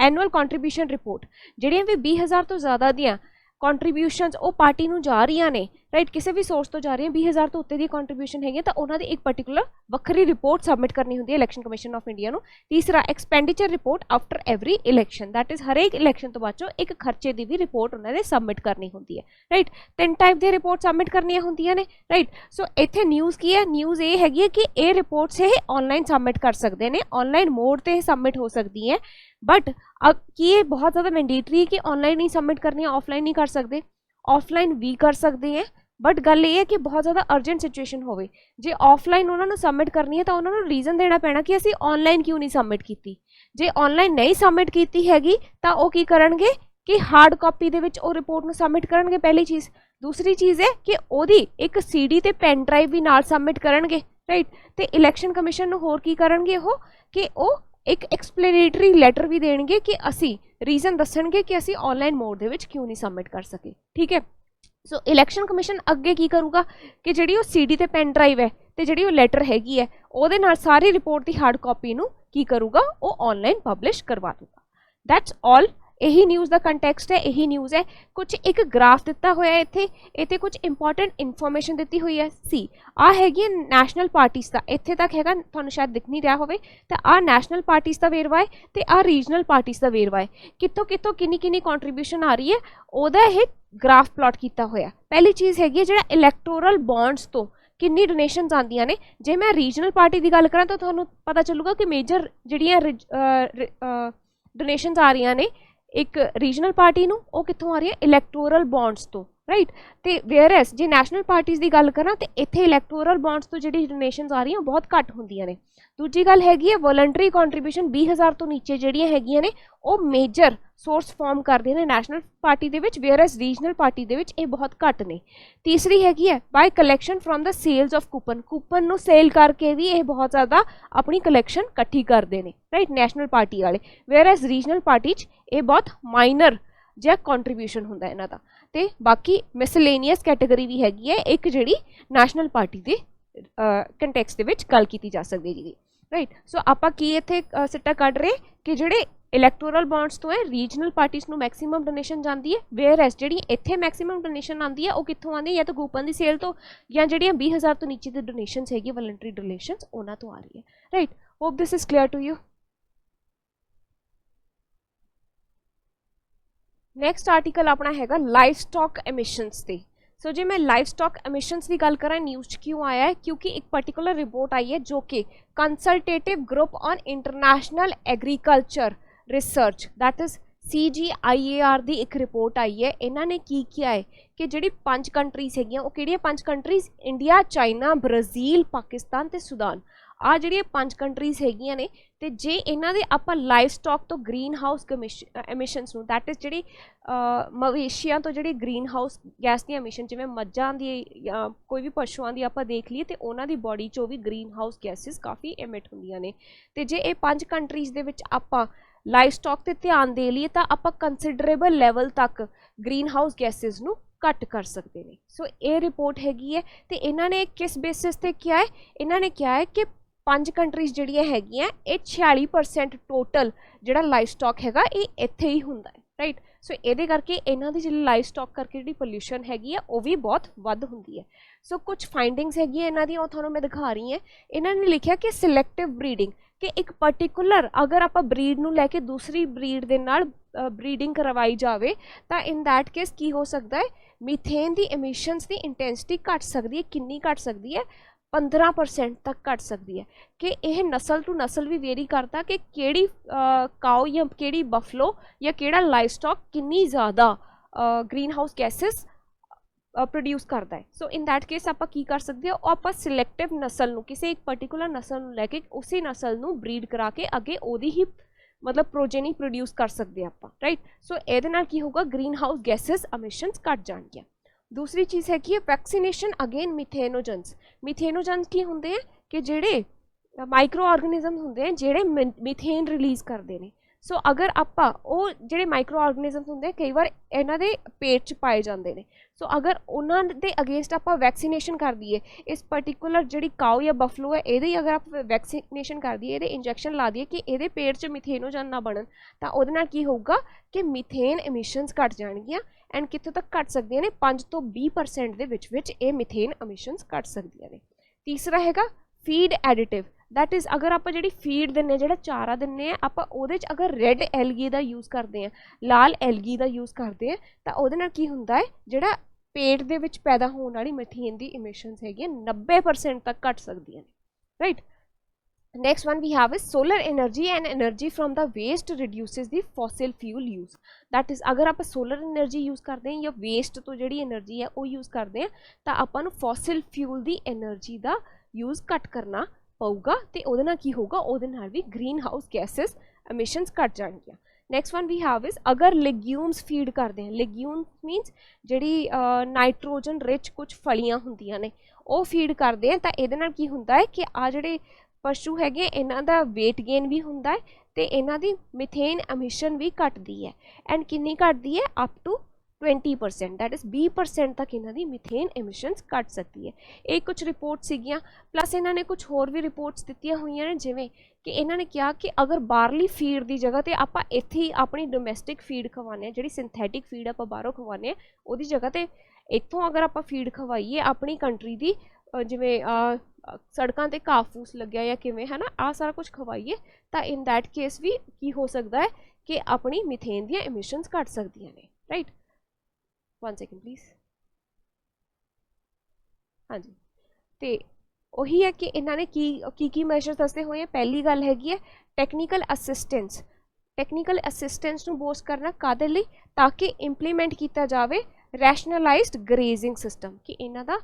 [SPEAKER 1] ਐਨੂਅਲ ਕੰਟਰੀਬਿਊਸ਼ਨ ਰਿਪੋर्ट, ਜਿਹੜੀਆਂ भी 20,000 ਤੋਂ ਜ਼ਿਆਦਾ ਦੀਆਂ ਕੰਟਰੀਬਿਊਸ਼ਨਸ ਉਹ ਪਾਰਟੀ ਨੂੰ ਜਾ ਰਹੀਆਂ ਨੇ, राइट, किसी भी सोर्स तो जा रही है, 20,000 तो उत्ते दी कंट्रीब्यूशन है, तो उन्होंने एक पर्टिकुलर वक्री रिपोर्ट सबमिट करनी होंगी इलैक्शन कमीशन ऑफ इंडिया नूं। तीसरा expenditure report after every election, that is her एक इलैक्शन तो बाद एक खर्चे की भी रिपोर्ट उन्होंने सबमिट करनी होंगी है, राइट। 3 टाइप की रिपोर्ट सबमिट करनियां होंदियां ने, राइट। सो इत्थे न्यूज़ की है, न्यूज़ ये हैगी कि ये रिपोर्ट्स ये ऑनलाइन सबमिट कर सकते हैं, ऑनलाइन मोड पर सबमिट हो सकती हैं, बट अब कि ये बहुत ज़्यादा मैंडेटरी है कि ऑनलाइन ही सबमिट करनी है, ऑफलाइन नहीं कर सकते, ऑफलाइन भी कर सकते हैं। बट गल ये है कि बहुत ज़्यादा अर्जेंट सिचुएशन हो, जे ऑफलाइन उन्होंने सबमिट करनी है तो उन्होंने रीजन देना पैना कि असी ऑनलाइन क्यों नहीं सबमिट की। जे ऑनलाइन नहीं सबमिट की हैगी तो वो की करनगे कि हार्ड कॉपी दे विच वो रिपोर्ट में सबमिट करनगे, पहली चीज़। दूसरी चीज़ है कि ओदी एक CD ते पेन ड्राइव भी नाल सबमिट करनगे, राइट। तो इलैक्शन कमीशन नूं होर की करनगे वो कि वो एक एक्सप्लेनेटरी लैटर भी देणगे कि असी रीजन दसणगे कि असी ऑनलाइन मोड दे विच क्यों नहीं सबमिट कर सके, ठीक है। सो इलैक्शन कमीशन अगे की करूँगा कि जी CD ते पेन ड्राइव है तो जी लैटर हैगी है वो सारी रिपोर्ट की हार्ड कॉपी नूं की करूँगा वो ऑनलाइन पब्लिश करवा दूँगा। That's all. यही न्यूज़ का कंटैक्सट है, यही न्यूज़ है। कुछ एक ग्राफ दिता हुआ है, इत्थे कुछ इंपॉर्टेंट इन्फॉर्मेशन दी हुई है। सी आ हैगी नैशनल पार्टीज़ का, इत्थे तक हैगा, तुहानूं शायद दिख नहीं रहा होवे, तो आ नैशनल पार्टीज़ का वेरवा है तो आ रीजनल पार्टीज़ का वेरवा है, कितों कितों किन्नी किन्नी कॉन्ट्रीब्यूशन आ रही है, ओहदा यह ग्राफ प्लॉट किया होया। पहली चीज़ हैगी जिहड़ा इलैक्टोरल बॉन्ड्स तो किन्नी डोनेशनस आंदियां ने। जे मैं रीजनल पार्टी की गल करां तो तुहानूं पता चलूगा कि मेजर जिहड़ियां डोनेशनस आ रही ने एक रीजनल पार्टी नूं वो कित्थों आ रही है, इलैक्टोरल बॉन्ड्स तो, राइट। तो वेयरएस जे नैशनल पार्टीज़ की गल करां तो इत्थे इलैक्टोरल बॉन्ड्स तो जिहड़ी डोनेशनस आ रही बहुत घट होंदियां ने। दूजी गल हैगी है वॉलंटरी कॉन्ट्रीब्यूशन 20,000 तो नीचे जिहड़ियां हैगियां ने वो मेजर सोर्स फॉर्म करदे ने नैशनल पार्टी दे विच, वेयरएस रीजनल पार्टी दे विच ये बहुत घट ने। तीसरी हैगी है by collection from the sales of coupon, coupon नूं सेल करके भी ये बहुत ज़्यादा अपनी कलैक्शन इकट्ठी करते हैं, राइट, नैशनल पार्टी वाले। वेयरएस रीजनल पार्टी ये बहुत माइनर जिहा कॉन्ट्रीब्यूशन हुंदा इन्हां दा। ते बाकी मिसलेनियस कैटेगरी भी हैगी है एक जिहड़ी नैशनल पार्टी के कंटैक्स दे विच गल कीती जा सकदी जी, राइट। सो आपां की इत्थे सिट्टा कढ रहे कि जिहड़े इलैक्टोरल बॉन्ड्स तो है रीजनल पार्टीज़ नूं मैक्सीमम डोनेशन जाती है, वेयरएस जिहड़ी इत्थे मैक्सीमम डोनेशन आती है वो कित्थों आती है, या तो कूपन की सेल तो या जिहड़ियां 20,000 तो नीचे दी डोनेशनस हैगी वॉलंटरी डोनेशनस उन्हां तो आ रही है, right. Hope this is clear to you. Next article अपना हैगा लाइफ स्टॉक एमिशनस ते। सो जे मैं लाइफ स्टॉक एमिशनस की गल करा न्यूज़ क्यों आया है, क्योंकि एक पर्टिकुलर रिपोर्ट आई है जो कि consultative group on international agriculture research that is CGIAR की एक रिपोर्ट आई है। इन्होंने की किया है कि जी 5 कंट्रीज़ हैगियां वो किहड़ियां 5 countries, India, China, Brazil, Pakistan ते सूडान, ਆ ਜਿਹੜੀਆਂ 5 ਕੰਟਰੀਜ਼ ਹੈਗੀਆਂ ਨੇ ਤੇ ਜੇ ਇਹਨਾਂ ਦੇ ਆਪਾਂ ਲਾਈਵ ਸਟਾਕ ਤੋਂ ਗ੍ਰੀਨ ਹਾਊਸ ਐਮਿਸ਼ਨਸ ਨੂੰ ਦੈਟ ਇਜ਼ ਜਿਹੜੀ ਮਵੇਸ਼ੀਆਂ ਤੋਂ ਜਿਹੜੀ ਗ੍ਰੀਨ ਹਾਊਸ ਗੈਸ ਦੀਆਂ ਐਮਿਸ਼ਨ ਜਿਵੇਂ ਮੱਝਾਂ ਦੀ ਜਾਂ ਕੋਈ ਵੀ ਪਸ਼ੂਆਂ ਦੀ ਆਪਾਂ ਦੇਖ ਲਈਏ ਤੇ ਉਹਨਾਂ ਦੀ ਬੋਡੀ 'ਚੋਂ ਵੀ ਗ੍ਰੀਨ ਹਾਊਸ ਗੈਸਿਸ ਕਾਫੀ ਐਮਿਟ ਹੁੰਦੀਆਂ ਨੇ ਤੇ ਜੇ ਇਹ 5 ਕੰਟਰੀਜ਼ ਦੇ ਵਿੱਚ ਆਪਾਂ ਲਾਈਵ ਸਟਾਕ ਤੇ ਧਿਆਨ ਦੇ ਲਈਏ ਤਾਂ ਆਪਾਂ ਕੰਸੀਡਰੇਬਲ ਲੈਵਲ ਤੱਕ ਗ੍ਰੀਨ ਹਾਊਸ ਗੈਸਿਸ ਨੂੰ ਘੱਟ ਕਰ ਸਕਦੇ ਨੇ। ਸੋ ਇਹ ਰਿਪੋਰਟ ਹੈਗੀ ਹੈ ਤੇ ਇਹਨਾਂ ਨੇ ਕਿਸ ਬੇਸਿਸ ਤੇ ਕਿਹਾ ਹੈ, ਇਹਨਾਂ ਨੇ ਕਿਹਾ ਹੈ ਕਿ 5 ਕੰਟਰੀਜ਼ ਜਿਹੜੀਆਂ ਹੈਗੀਆਂ ਇਹ 46% ਟੋਟਲ ਜਿਹੜਾ ਲਾਈਵ ਸਟਾਕ ਹੈਗਾ ਇਹ ਇੱਥੇ ਹੀ ਹੁੰਦਾ ਹੈ ਰਾਈਟ। ਸੋ ਇਹਦੇ ਕਰਕੇ ਇਹਨਾਂ ਦੀ ਜਿਹੜੀ ਲਾਈਵ ਸਟਾਕ ਕਰਕੇ ਜਿਹੜੀ ਪੋਲਿਊਸ਼ਨ ਹੈਗੀ ਆ ਉਹ ਵੀ ਬਹੁਤ ਵੱਧ ਹੁੰਦੀ ਹੈ। ਸੋ ਕੁਝ ਫਾਈਂਡਿੰਗਸ ਹੈਗੀਆਂ ਇਹਨਾਂ ਦੀਆਂ ਉਹ ਤੁਹਾਨੂੰ ਮੈਂ ਦਿਖਾ ਰਹੀ ਹਾਂ। ਇਹਨਾਂ ਨੇ ਲਿਖਿਆ ਕਿ ਸਿਲੈਕਟਿਵ ਬਰੀਡਿੰਗ ਕਿ ਇੱਕ ਪਾਰਟਿਕੂਲਰ ਅਗਰ ਆਪਾਂ ਬਰੀਡ ਨੂੰ ਲੈ ਕੇ ਦੂਸਰੀ ਬਰੀਡ ਦੇ ਨਾਲ ਬਰੀਡਿੰਗ ਕਰਵਾਈ ਜਾਵੇ ਤਾਂ ਇਨ ਦੈਟ ਕੇਸ ਕੀ ਹੋ ਸਕਦਾ ਹੈ, ਮੀਥੇਨ ਦੀ ਐਮਿਸ਼ਨਸ ਦੀ ਇੰਟੈਂਸਿਟੀ ਘਟ ਸਕਦੀ ਹੈ। ਕਿੰਨੀ ਘਟ ਸਕਦੀ ਹੈ? 15% ਤੱਕ ਘਟ ਸਕਦੀ ਹੈ। ਕਿ ਇਹ ਨਸਲ ਟੂ ਨਸਲ ਵੀ ਵੇਰੀ ਕਰਦਾ ਕਿ ਕਿਹੜੀ ਕਾਓ ਜਾਂ ਕਿਹੜੀ ਬਫਲੋ ਜਾਂ ਕਿਹੜਾ ਲਾਈਵ ਸਟਾਕ ਕਿੰਨੀ ਜ਼ਿਆਦਾ ਗ੍ਰੀਨ ਹਾਊਸ ਗੈਸਿਸ ਪ੍ਰੋਡਿਊਸ ਕਰਦਾ ਹੈ। ਸੋ ਇਨ ਦੈਟ ਕੇਸ ਆਪਾਂ ਕੀ ਕਰ ਸਕਦੇ ਹਾਂ, ਉਹ ਆਪਾਂ ਸਿਲੈਕਟਿਵ ਨਸਲ ਨੂੰ ਕਿਸੇ ਇੱਕ ਪਰਟੀਕੂਲਰ ਨਸਲ ਨੂੰ ਲੈ ਕੇ ਉਸੇ ਨਸਲ ਨੂੰ ਬਰੀਡ ਕਰਾ ਕੇ ਅੱਗੇ ਉਹਦੀ ਹੀ ਮਤਲਬ ਪ੍ਰੋਜੇਨੀ ਪ੍ਰੋਡਿਊਸ ਕਰ ਸਕਦੇ ਆਪਾਂ ਰਾਈਟ। ਸੋ ਇਹਦੇ ਨਾਲ ਕੀ ਹੋਊਗਾ, ਗ੍ਰੀਨ ਹਾਊਸ ਗੈਸਿਸ ਐਮਿਸ਼ਨਸ ਘਟ ਜਾਣਗੀਆਂ। दूसरी चीज़ है कि वैक्सीनेशन अगेन मिथेनोजन्स। मिथेनोजन्स की होंगे कि जेड़े माइक्रो ऑर्गेनिजम होंगे जेड़े मिथेन रिलीज़ करते हैं। सो अगर आपां वो जेड़े माइक्रो ऑर्गेनिजम होंगे कई बार इन्हां दे पेट च पाए जाते हैं। सो अगर उन्हां दे अगेंस्ट आपां वैक्सीनेशन कर दईए इस पर्टिकुलर जिहड़ी काऊ या बफलो है इहदी अगर आप वैक्सीनेशन कर दईए इहदे इंजैक्शन ला दईए कि इहदे पेट च मिथेनोजन ना बनन तां उहदे नाल की होऊगा कि मिथेन एमिशनस घट जाणगीआं एंड कितों तक घट सकदियां ने 5 ਤੋਂ 20% ਦੇ ਵਿੱਚ ਇਹ ਮਿਥੇਨ ਐਮਿਸ਼ਨਸ ਘਟ ਸਕਦੀਆਂ ਨੇ। ਤੀਸਰਾ ਹੈਗਾ ਫੀਡ ਐਡੀਟਿਵ दैट इज़ अगर आप जी फीड दें जो चारा दें आप अगर रेड एलगी का यूज़ करते हैं लाल एलगी का यूज़ करते हैं तो वो की होंगे है जोड़ा पेट के पैदा होने वाली मिथेन की इमिशनस है 90% तक घट सकती हैं right. Next one we have is solar energy and energy from the waste reduces the fossil fuel use that is अगर आप सोलर एनर्जी यूज़ करते हैं या वेस्ट तो जी एनर्जी है वो यूज़ करते हैं तो आपको फॉसिल फ्यूल की एनर्जी का यूज़ घट करना पऊगा तो वो की होगा वो भी ग्रीन हाउस गैसिस एमिशनस घट जाएंगियां। Next one we have is अगर लेग्यूम्स फीड करते हैं लेग्यूम्स मीनस जी नाइट्रोजन रिच कुछ फलियां होंदियां ने वो फीड करते हैं तो ये की होंदा है कि आ जोड़े पशु है इन्हां दा वेट गेन भी होंदा है तो इन्हां दी मिथेन एमिशन भी घटदी है एंड कितनी घटदी है अप टू 20% दैट इज़ 20% तक इन्हां दी मिथेन एमिशनस घट सकती है। ये कुछ रिपोर्ट्स सीगियां प्लस इन्होंने कुछ होर भी रिपोर्ट्स दित्तियां हुई ने जिवें कि इन्होंने कहा कि अगर बाहरली फीड की जगह तो आप इत्थे ही अपनी डोमैसटिक फीड खवाने जी सिंथैटिक फीड आप बाहरों खवाने उहदी जगह तो इत्थों अगर आप फीड खवाइए अपनी कंट्री की जिवें सड़कों पर घाह फूस लग्या या किवें है ना आ सारा कुछ खवाइए तो इन दैट केस भी की हो सकता है कि अपनी मिथेन दी एमिशनस घट सकदियां ने राइट। 1 second please. हाँ जी तो वही है कि इन्होंने की मैजर दसते हुए पहली गल हैगी है टैक्नीकल असिस्टेंस। टैक्नीकल असिस्टेंस नूं बोस्ट करना कादे लई ताकि इंप्लीमेंट किया जाए रैशनलाइज्ड ग्रेजिंग सिस्टम कि इन्हां दा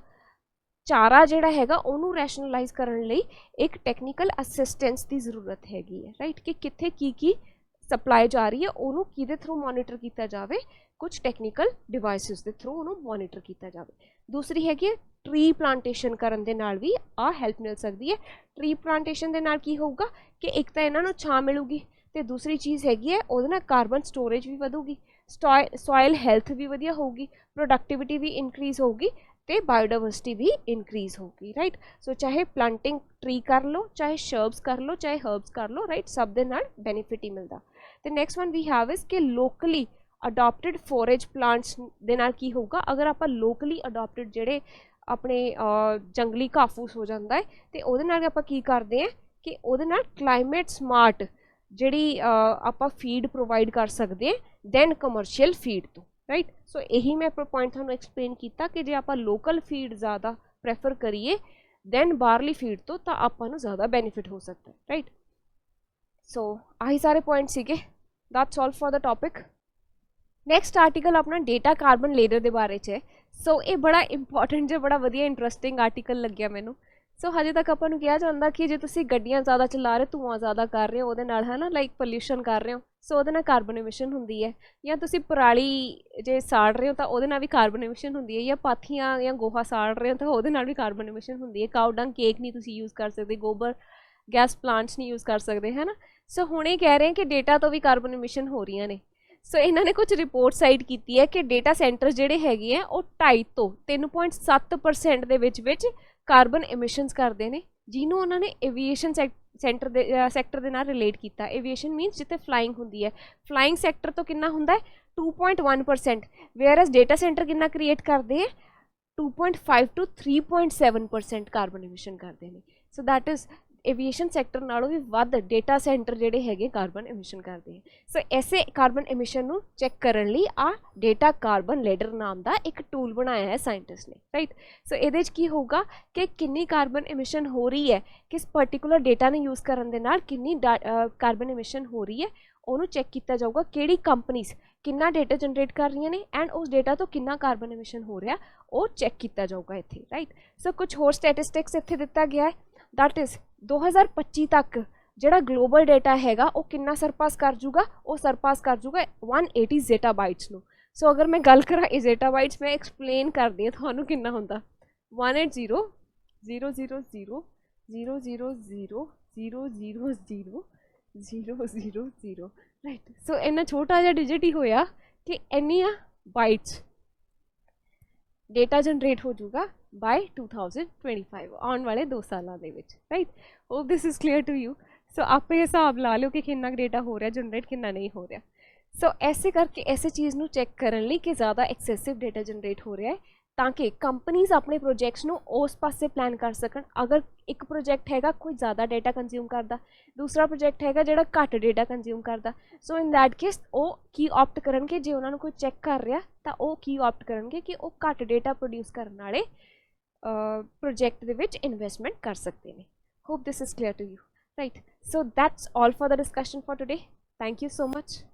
[SPEAKER 1] चारा जिहड़ा हैगा उहनूं रैशनलाइज करन लई एक टैक्नीकल असिस्टेंस की जरूरत हैगी है राइट कि कित्थे की सप्लाई जा रही है उहनूं किहदे थ्रू मॉनिटर किया जाए कुछ टैक्नीकल डिवाइसिस के थ्रू उन्होंने मॉनिटर किया जाए। दूसरी हैगी ट्री प्लांटेशन करन दे नाल भी आ हैल्प मिल सकती है। ट्री प्लांटेशन दे नाल की होगा कि एक तो इन्हों छां मिलूगी तो दूसरी चीज़ हैगी है उहदे नाल कार्बन स्टोरेज भी वधूगी सॉयल हैल्थ भी वधिया होगी प्रोडक्टिविटी भी इनक्रीज़ होगी तो बायोडाइवर्सिटी भी इनक्रीज़ होगी राइट। सो चाहे प्लांटिंग ट्री कर लो चाहे शर्ब्स कर लो चाहे हर्ब्स कर लो राइट सब दे नाल बेनीफिट ही मिलता। तो next one we have is कि लोकली अडॉप्टेड फोरेज प्लांट्स दे नाल की होगा अगर आप लोकली अडॉप्टेड जेडे अपने जंगली घाह फूस हो जाता है तो वो आप की करते हैं कि वो क्लाइमेट स्मार्ट जी आप फीड प्रोवाइड कर सकते हैं दैन कमर्शियल फीड तो राइट। सो यही मैं पॉइंट थोड़ा एक्सप्लेन किया कि जो आप लोकल फीड ज़्यादा प्रैफर करिए दैन बाहरली फीड तो आपको ज़्यादा बेनीफिट हो सकता है राइट। सो आही सारे पॉइंट सीगे that's all for the topic. Next article अपना डेटा कार्बन लेयर के बारे है। सो ये बड़ा इंपॉर्टेंट जो बड़ा वधिया इंटरस्टिंग आर्टिकल लग्या मैनू ਸੋ ਹਜੇ ਤੱਕ ਆਪਾਂ ਨੂੰ ਕਿਹਾ ਜਾਂਦਾ ਕਿ ਜੇ ਤੁਸੀਂ ਗੱਡੀਆਂ ਜ਼ਿਆਦਾ ਚਲਾ ਰਹੇ, ਧੂੰਆਂ ਜ਼ਿਆਦਾ ਕਰ ਰਹੇ ਹੋ, ਉਹਦੇ ਨਾਲ ਹੈ ਨਾ ਲਾਈਕ ਪੋਲਿਊਸ਼ਨ ਕਰ ਰਹੇ ਹੋ, ਸੋ ਉਹਦੇ ਨਾਲ ਕਾਰਬਨ ਐਮਿਸ਼ਨ ਹੁੰਦੀ ਹੈ। ਜਾਂ ਤੁਸੀਂ ਪਰਾਲੀ ਜੇ ਸਾੜ ਰਹੇ ਹੋ ਤਾਂ ਉਹਦੇ ਨਾਲ ਵੀ ਕਾਰਬਨ ਐਮਿਸ਼ਨ ਹੁੰਦੀ ਹੈ। ਜਾਂ ਪਾਥੀਆਂ ਜਾਂ ਗੋਹਾ ਸਾੜ ਰਹੇ ਹੋ ਤਾਂ ਉਹਦੇ ਨਾਲ ਵੀ ਕਾਰਬਨ ਐਮਿਸ਼ਨ ਹੁੰਦੀ ਹੈ। ਕਾਊ ਡੰਗ ਕੇਕ ਨਹੀਂ ਤੁਸੀਂ ਯੂਜ਼ ਕਰ ਸਕਦੇ, ਗੋਬਰ ਗੈਸ ਪਲਾਂਟਸ ਨਹੀਂ ਯੂਜ਼ ਕਰ ਸਕਦੇ, ਹੈ ਨਾ। ਸੋ ਹੁਣ ਇਹ ਕਹਿ ਰਹੇ ਕਿ ਡੇਟਾ ਤੋਂ ਵੀ ਕਾਰਬਨ ਐਮਿਸ਼ਨ ਹੋ ਰਹੀਆਂ ਨੇ। ਸੋ ਇਹਨਾਂ ਨੇ ਕੁਝ ਰਿਪੋਰਟ ਸਾਈਟ ਕੀਤੀ ਹੈ ਕਿ ਡੇਟਾ ਸੈਂਟਰ ਜਿਹੜੇ ਹੈਗੇ ਆ ਉਹ 2.5 ਤੋਂ 3.7% ਦੇ ਵਿੱਚ ਕਾਰਬਨ ਐਮਿਸ਼ਨਸ ਕਰਦੇ ਨੇ, ਜਿਹਨੂੰ ਉਹਨਾਂ ਨੇ ਏਵੀਏਸ਼ਨ ਸੈਕਟਰ ਦੇ ਨਾਲ ਰਿਲੇਟ ਕੀਤਾ। ਏਵੀਏਸ਼ਨ ਮੀਨਸ ਜਿੱਥੇ ਫਲਾਈਂਗ ਹੁੰਦੀ ਹੈ। ਫਲਾਈਂਗ ਸੈਕਟਰ ਤੋਂ ਕਿੰਨਾ ਹੁੰਦਾ ਹੈ 2.1%, ਵੇਅਰ ਐਸ ਡੇਟਾ ਸੈਂਟਰ ਕਿੰਨਾ ਕ੍ਰੀਏਟ ਕਰਦੇ ਹੈ 2.5 to 3.7% ਕਾਰਬਨ ਐਮਿਸ਼ਨ ਕਰਦੇ ਨੇ। So that is aviation sector नालों भी वध डेटा सेंटर जिहड़े हैगे कार्बन एमिशन करते हैं। सो ऐसे कार्बन एमिशन नूं चैक करन लई आ डेटा कार्बन लैडर नाम का एक टूल बनाया है साइंटिस्ट ने, राइट। सो इहदे च की होगा कि किन्नी कार्बन एमिशन हो रही है, किस पर्टिकुलर डेटा ने यूज़ करन दे नाल किन्नी कार्बन एमिशन हो रही है, उन्होंने चैक किया जाऊगा किहड़ी कंपनीज कितना डेटा जनरेट कर रही ने एंड उस डेटा तो कितना कार्बन एमिशन हो रहा वो चैक किया जाऊगा इत्थे, राइट। सो कुछ होर स्टैटिस्टिक्स इत्थे दिता गया है, दैट इज़ 2025 तक जिहड़ा ग्लोबल डेटा हैगा वो कितना सरपास कर जूगा, वो सरपास कर जूगा 180 ज़ेटाबाइट्स नूं। सो अगर मैं गल करा ज़ेटाबाइट्स मैं एक्सप्लेन कर दी थानू कितना हुंदा 180,000,000,000,000,000, राइट। सो इन्ना छोटा जिहा डिजिट ही होया कि इन्नियां बाइट्स डेटा जनरेट हो जूगा बाय 2025 आने वाले 2 सालों के, right. Hope this is clear to you. So आप हिसाब ला लो कि कितना डेटा हो रहा जनरेट, कितना नहीं हो रहा। सो ऐसे करके ऐसे चीज़ नूं चैक करन लई कि ज़्यादा एक्सेसिव डेटा जनरेट हो रहा है ताकि कंपनीज अपने प्रोजैक्ट्स नूं उस पासे प्लान कर सकन। अगर एक प्रोजैक्ट हैगा कोई ज़्यादा डेटा कंज्यूम करता, दूसरा प्रोजैक्ट हैगा जिहड़ा घट डेटा कंज्यूम करता, सो इन दैट केस वो की ऑप्ट करनगे जे उन्होंने कोई चैक कर रहा तो वो की ऑप्ट करनगे कि वो घट डेटा प्रोड्यूस करने वाले प्रोजैक्ट दे विच इन्वेस्टमेंट कर सकते हैं। Hope this is clear to you, right. So that's all for the discussion for today. Thank you so much.